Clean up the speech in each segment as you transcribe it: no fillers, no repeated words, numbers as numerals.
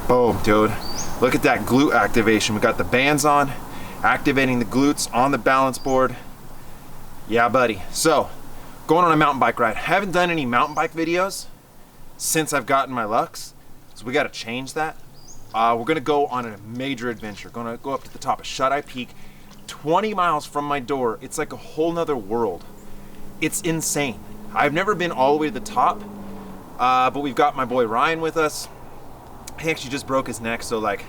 Boom, dude. Look at that glute activation. We got the bands on, activating the glutes on the balance board. Yeah, buddy. So, going on a mountain bike ride. Haven't done any mountain bike videos since I've gotten my Lux, so we gotta change that. We're gonna go on a major adventure. Gonna go up to the top of Shuteye Peak, 20 miles from my door. It's like a whole nother world. It's insane. I've never been all the way to the top, but we've got my boy Ryan with us. He actually just broke his neck, so like,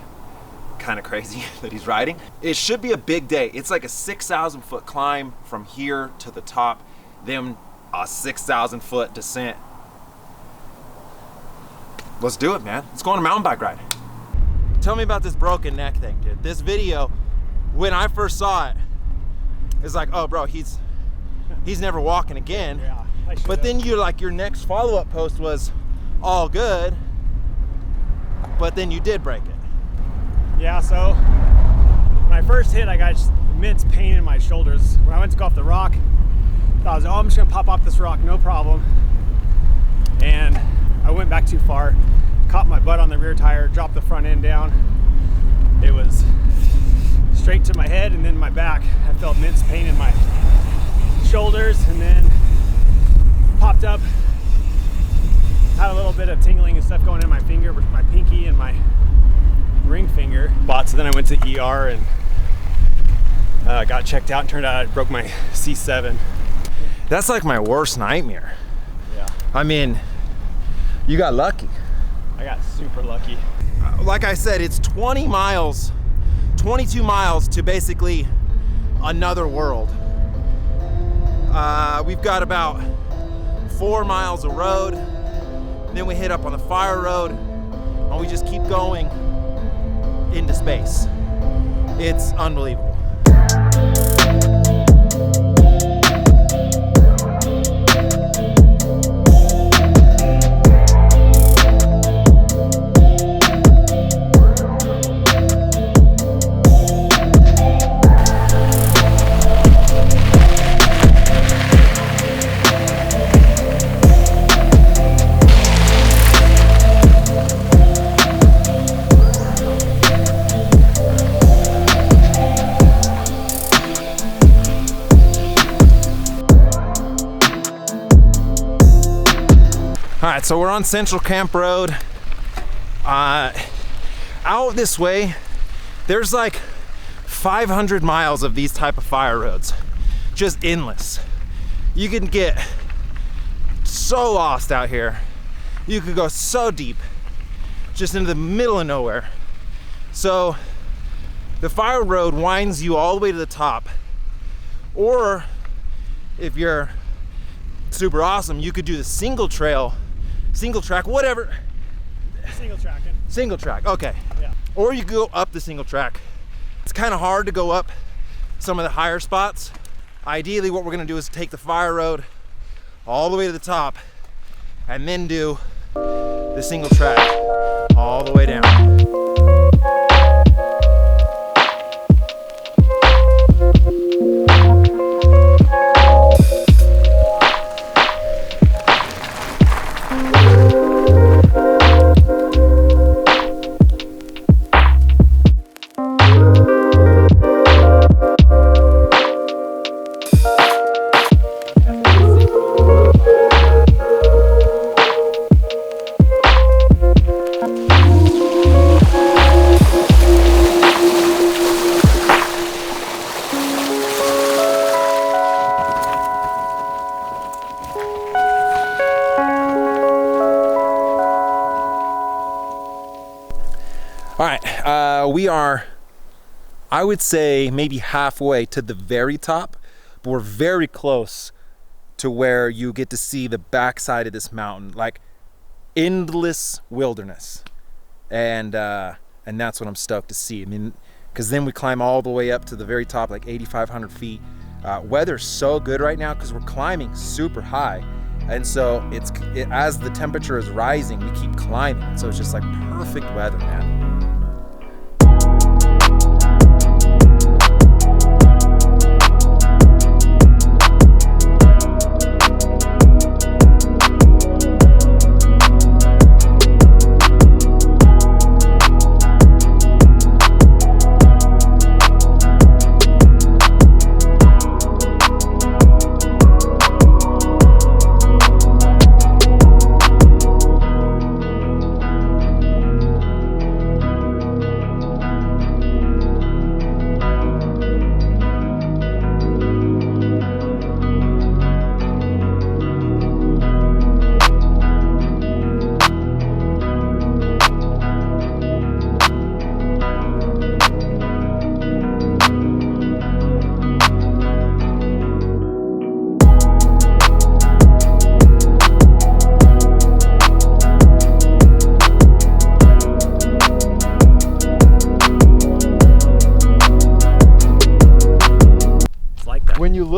kind of crazy that he's riding. It should be a big day. It's like a 6,000 foot climb from here to the top, then a 6,000 foot descent. Let's do it, man. Let's go on a mountain bike ride. Tell me about this broken neck thing, dude. This video, when I first saw it, it's like, oh bro, he's never walking again. Yeah, but then you like, your next follow-up post was all good, but then you did break it. Yeah, so when I first hit, I got just immense pain in my shoulders. When I went to go off the rock, I was, oh, I'm just gonna pop off this rock, no problem. And I went back too far, caught my butt on the rear tire, dropped the front end down. It was straight to my head and then my back. I felt immense pain in my shoulders, and then popped up, had a little bit of tingling and stuff going in my finger, my pinky and my ring finger. So then I went to ER and got checked out, and turned out I broke my C7. That's like my worst nightmare. Yeah. I mean, you got lucky. I got super lucky. Like I said, it's 20 miles, 22 miles to basically another world. We've got about 4 miles of road, then we hit up on the fire road, and we just keep going into space. It's unbelievable. All right, so we're on Central Camp Road. Out this way, there's like 500 miles of these type of fire roads, just endless. You can get so lost out here. You could go so deep, just into the middle of nowhere. So the fire road winds you all the way to the top, or if you're super awesome, you could do the single track, whatever. Single track, okay. Yeah. Or you go up the single track. It's kind of hard to go up some of the higher spots. Ideally, what we're gonna do is take the fire road all the way to the top and then do the single track all the way down. All right, we are, I would say, maybe halfway to the very top, but we're very close to where you get to see the backside of this mountain, like endless wilderness. And that's what I'm stoked to see. I mean, because then we climb all the way up to the very top, like 8,500 feet. Weather's so good right now because we're climbing super high. And so as the temperature is rising, we keep climbing. So it's just like perfect weather, man.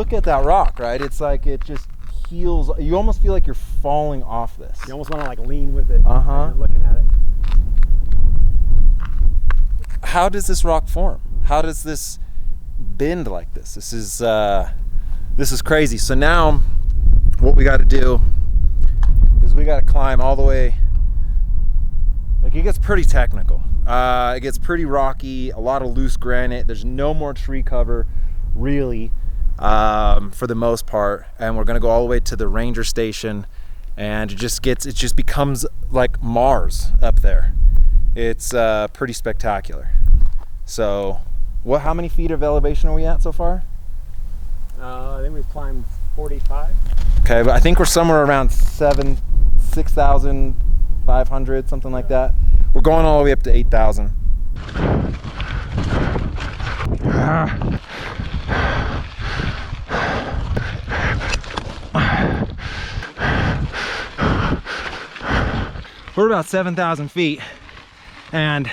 look at that rock, right? It's like it just heels. You almost feel like you're falling off this. You almost want to like lean with it. Uh-huh. Looking at it. How does this rock form? How does this bend like this? This is crazy. So now what we got to do is we got to climb all the way. Like, it gets pretty technical. It gets pretty rocky, a lot of loose granite. There's no more tree cover really, for the most part. And we're gonna go all the way to the ranger station, and it just becomes like Mars up there. It's pretty spectacular. So how many feet of elevation are we at so far? I think we've climbed 45. Okay, but I think we're somewhere around 6,500, something like that. We're going all the way up to 8,000. We're about 7,000 feet and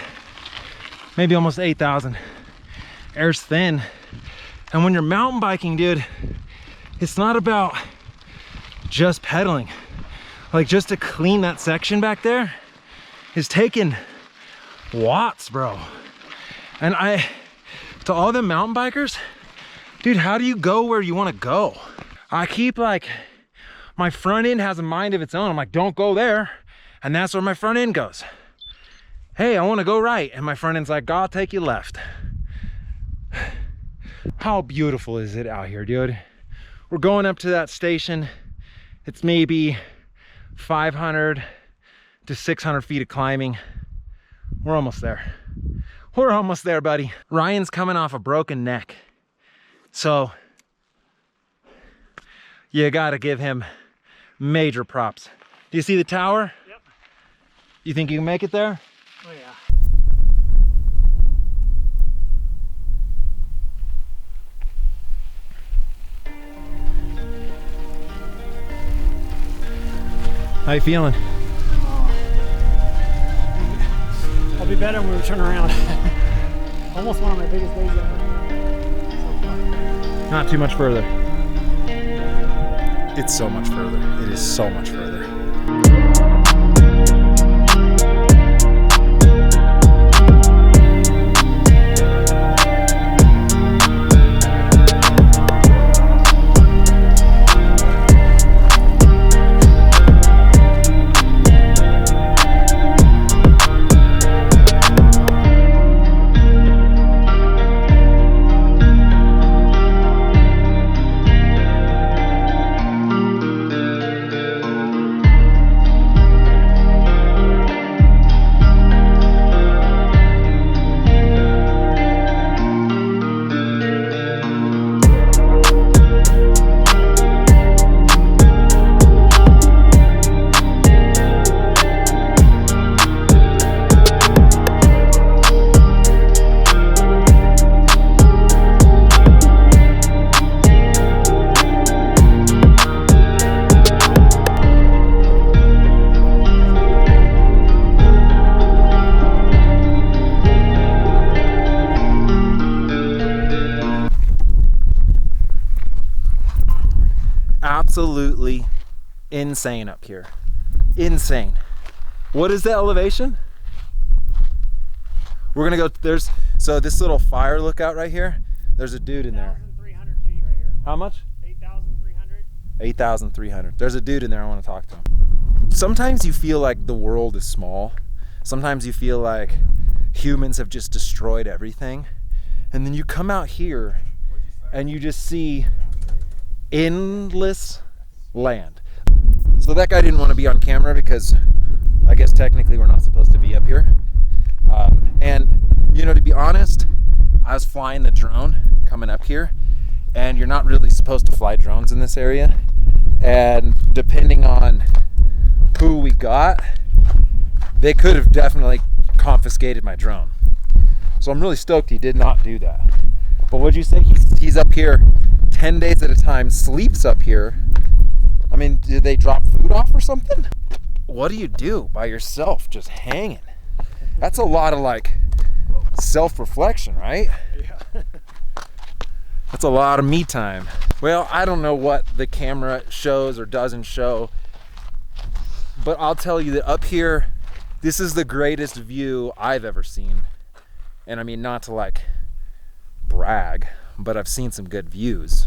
maybe almost 8,000. Air's thin. And when you're mountain biking, dude, it's not about just pedaling. Like, just to clean that section back there is taking watts, bro. And to all the mountain bikers, dude, how do you go where you want to go? I keep like, my front end has a mind of its own. I'm like, don't go there. And that's where my front end goes. Hey, I want to go right. And my front end's like, I'll take you left. How beautiful is it out here, dude? We're going up to that station. It's maybe 500 to 600 feet of climbing. We're almost there. We're almost there, buddy. Ryan's coming off a broken neck. So you gotta give him major props. Do you see the tower? Yep. You think you can make it there? Oh yeah. How you feeling? I'll be better when we turn around. Almost one of my biggest days ever. So far. Not too much further. It's so much further. It is so much further. Absolutely insane up here. Insane. What is the elevation? We're gonna go, so this little fire lookout right here, there's a dude in there. 8,300 feet right here. How much? 8,300. 8,300. There's a dude in there, I wanna talk to him. Sometimes you feel like the world is small. Sometimes you feel like humans have just destroyed everything. And then you come out here and you just see endless land. So that guy didn't want to be on camera because I guess technically we're not supposed to be up here. And you know, to be honest, I was flying the drone coming up here, and you're not really supposed to fly drones in this area. And depending on who we got, they could have definitely confiscated my drone. So I'm really stoked he did not do that. But what'd you say? He's up here 10 days at a time, sleeps up here. I mean, did they drop food off or something? What do you do by yourself, just hanging? That's a lot of like self-reflection, right? Yeah. That's a lot of me time. Well, I don't know what the camera shows or doesn't show, but I'll tell you that up here, this is the greatest view I've ever seen. And I mean, not to like brag, but I've seen some good views.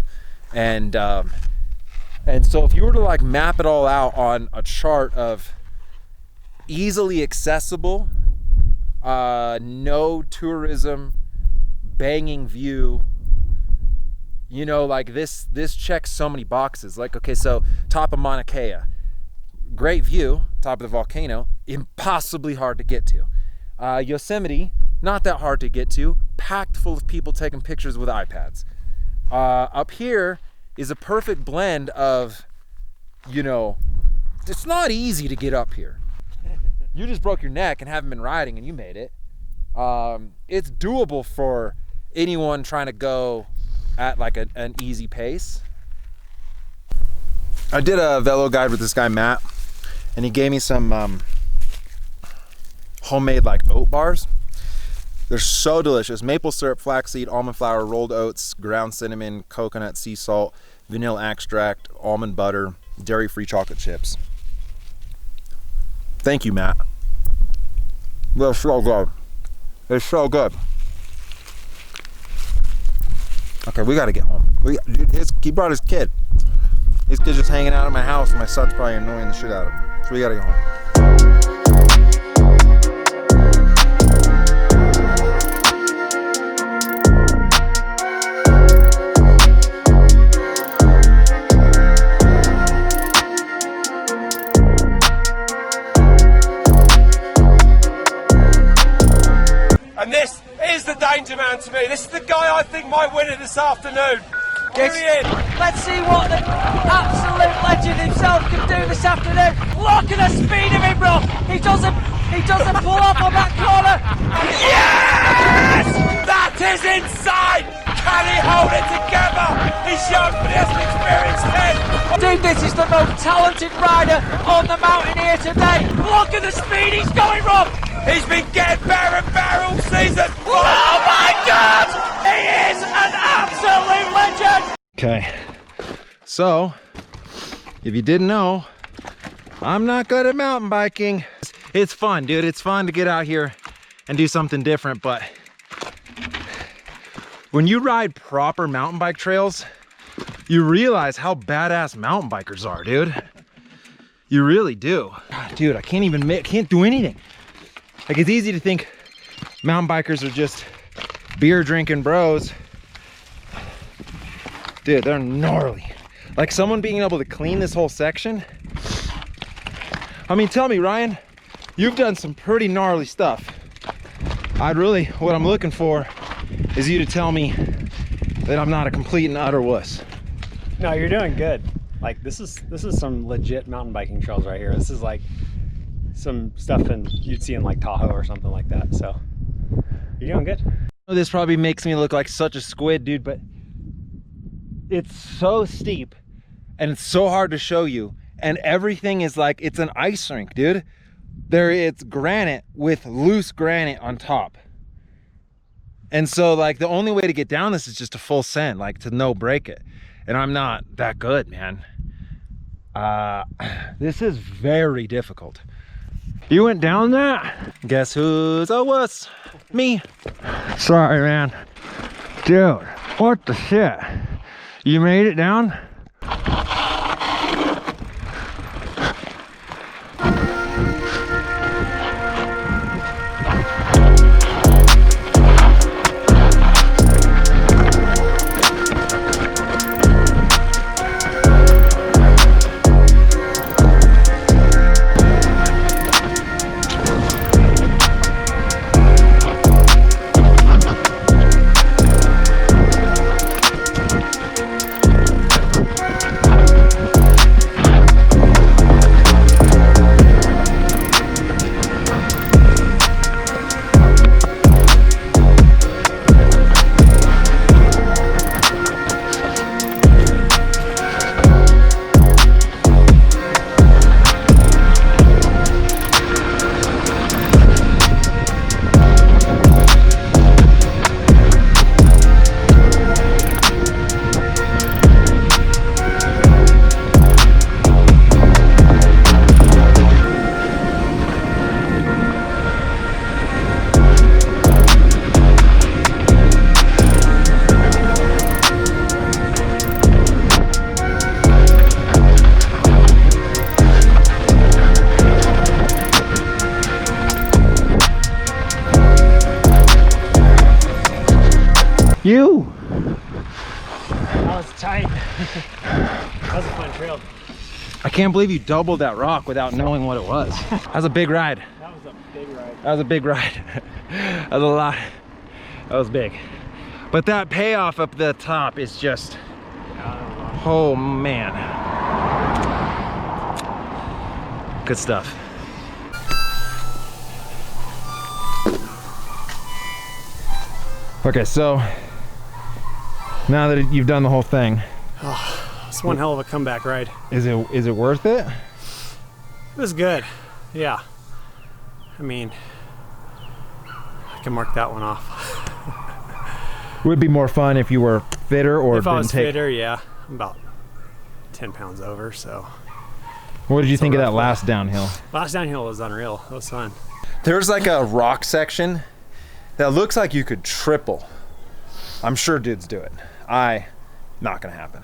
And so if you were to like map it all out on a chart of easily accessible, no tourism, banging view, you know, like this checks so many boxes. Like, okay, so top of Mauna Kea, great view, top of the volcano, impossibly hard to get to. Yosemite, not that hard to get to, packed full of people taking pictures with iPads. Up here is a perfect blend of, you know, it's not easy to get up here. You just broke your neck and haven't been riding and you made it. It's doable for anyone trying to go at like an easy pace. I did a velo guide with this guy Matt, and he gave me some homemade like oat bars. They're so delicious. Maple syrup, flaxseed, almond flour, rolled oats, ground cinnamon, coconut, sea salt, vanilla extract, almond butter, dairy-free chocolate chips. Thank you, Matt. They're so good. They're so good. Okay, we gotta get home. He brought his kid. His kid's just hanging out at my house, and my son's probably annoying the shit out of him. So we gotta get home. And this is the danger man to me. This is the guy I think might win it this afternoon. Here he is. Let's see what the absolute legend himself can do this afternoon. Look at the speed of him, bro. He doesn't pull up on that corner. Yes! That is insane! Can he hold it together? He's young, but he hasn't experienced it. Dude, this is the most talented rider on the mountain here today. Look at the speed he's going, Rob. He's been getting better and better all season. Oh my God! He is an absolute legend. Okay, so if you didn't know, I'm not good at mountain biking. It's fun, dude. It's fun to get out here and do something different, but when you ride proper mountain bike trails, you realize how badass mountain bikers are, dude. You really do. God, dude, I can't do anything. Like, it's easy to think mountain bikers are just beer drinking bros. Dude, they're gnarly. Like, someone being able to clean this whole section. I mean, tell me, Ryan, you've done some pretty gnarly stuff. What I'm looking for is you to tell me that I'm not a complete and utter wuss. No, you're doing good. Like, this is some legit mountain biking trails right here. This is like some stuff you'd see in like Tahoe or something like that. So you're doing good. This probably makes me look like such a squid, dude, but it's so steep and it's so hard to show you, and everything is like, it's an ice rink, dude. It's granite with loose granite on top, and so like the only way to get down this is just a full send, like to no break it, and I'm not that good, man. This is very difficult. You went down that? Guess who's a wuss? Me. Sorry, man. Dude, what the shit? You made it down? You. That was tight. That was a fun trail. I can't believe you doubled that rock without knowing what it was. That was a big ride. That was a big ride. That was a big ride. That was a lot. That was big. But that payoff up the top is just, oh man. Good stuff. Okay, so now that you've done the whole thing, It's one hell of a comeback ride. is it worth it? It was good. Yeah. I mean, I can mark that one off. Would it be more fun if you were fitter or If I was didn't take? fitter, yeah. I'm about 10 pounds over, so. What did you think of that roughly. last downhill? Last downhill was unreal. It was fun. There's like a rock section that looks like you could triple. I'm sure dudes do it. Not gonna happen.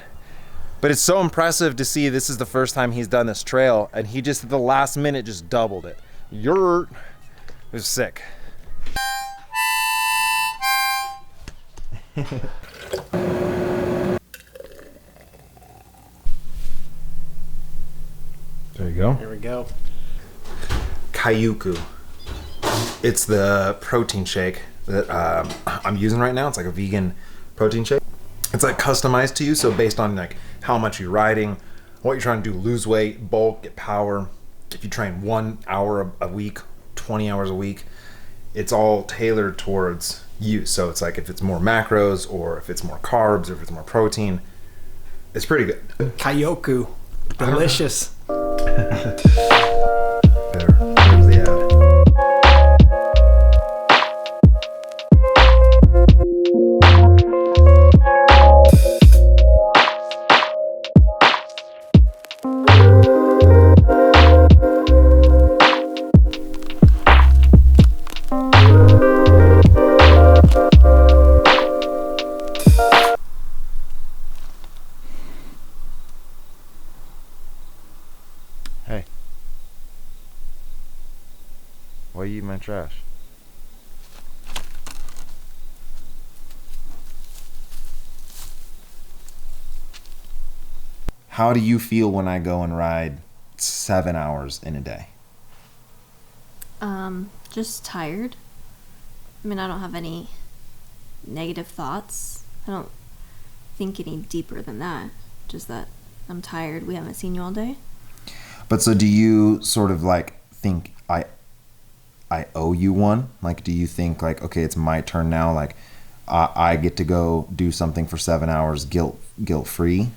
But it's so impressive to see this is the first time he's done this trail, and he just at the last minute just doubled it. It was sick. There you go. Here we go. Kayuku. It's the protein shake that I'm using right now. It's like a vegan protein shake. It's like customized to you, so based on like how much you're riding, what you're trying to do, lose weight, bulk, get power. If you train 1 hour a week, 20 hours a week, it's all tailored towards you. So it's like if it's more macros or if it's more carbs or if it's more protein, it's pretty good. Kyoku. Delicious. There's the ad. Hey. Why you eat my trash? How do you feel when I go and ride 7 hours in a day? Just tired. I mean, I don't have any negative thoughts. I don't think any deeper than that. Just that I'm tired. We haven't seen you all day. But so do you sort of like think I owe you one? Like, do you think like, okay, it's my turn now, like I get to go do something for 7 hours guilt free?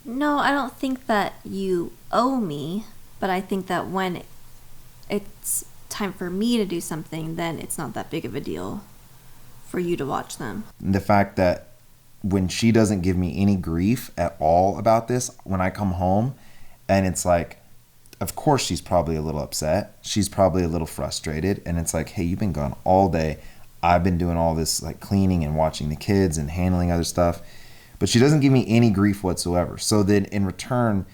No, I don't think that you owe me, but I think that when it's time for me to do something, then it's not that big of a deal for you to watch them. The fact that when she doesn't give me any grief at all about this, when I come home and it's like, of course she's probably a little upset. She's probably a little frustrated. And it's like, hey, you've been gone all day. I've been doing all this like cleaning and watching the kids and handling other stuff. But she doesn't give me any grief whatsoever. So then in return,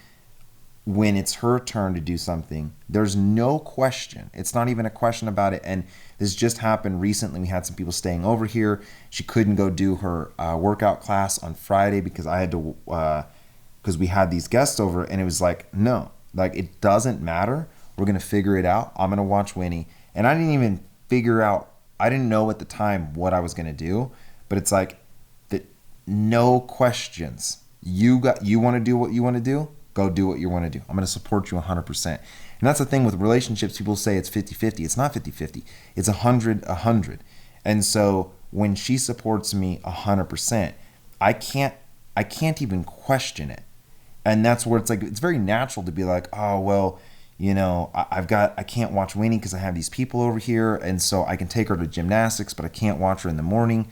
when it's her turn to do something, there's no question. It's not even a question about it. And this just happened recently. We had some people staying over here. She couldn't go do her workout class on Friday because I had to, because we had these guests over, and it was like, no, like it doesn't matter. We're going to figure it out. I'm going to watch Winnie. And I didn't even figure out, I didn't know at the time what I was going to do, but it's like, no questions. You want to do what you want to do? Go do what you want to do. I'm going to support you 100%. And that's the thing with relationships. People say it's 50-50. It's not 50-50. It's 100-100. And so when she supports me 100%, I can't even question it. And that's where it's like, it's very natural to be like, oh, well, you know, I can't watch Winnie because I have these people over here. And so I can take her to gymnastics, but I can't watch her in the morning.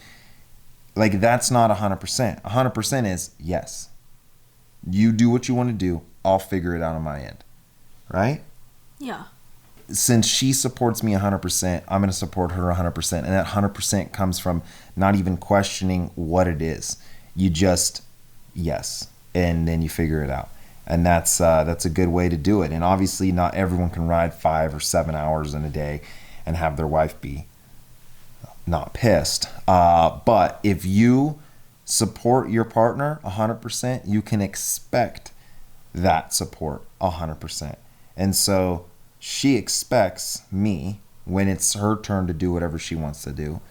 Like, that's not 100%. 100% is, yes, you do what you want to do. I'll figure it out on my end. Right? Yeah. Since she supports me 100%, I'm going to support her 100%. And that 100% comes from not even questioning what it is. You just, yes. And then you figure it out. And that's a good way to do it. And obviously not everyone can ride 5 or 7 hours in a day and have their wife be not pissed. But if you support your partner 100%, you can expect that support 100%. And so she expects me, when it's her turn to do whatever she wants to do,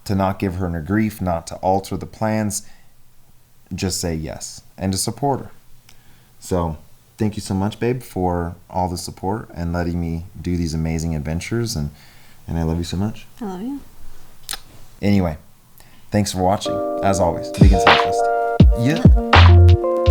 to not give her any grief, not to alter the plans, just say yes, and to support her. So thank you so much, babe, for all the support and letting me do these amazing adventures, and I love you so much. I love you. Anyway, thanks for watching. As always, Big and Selfless. Yeah.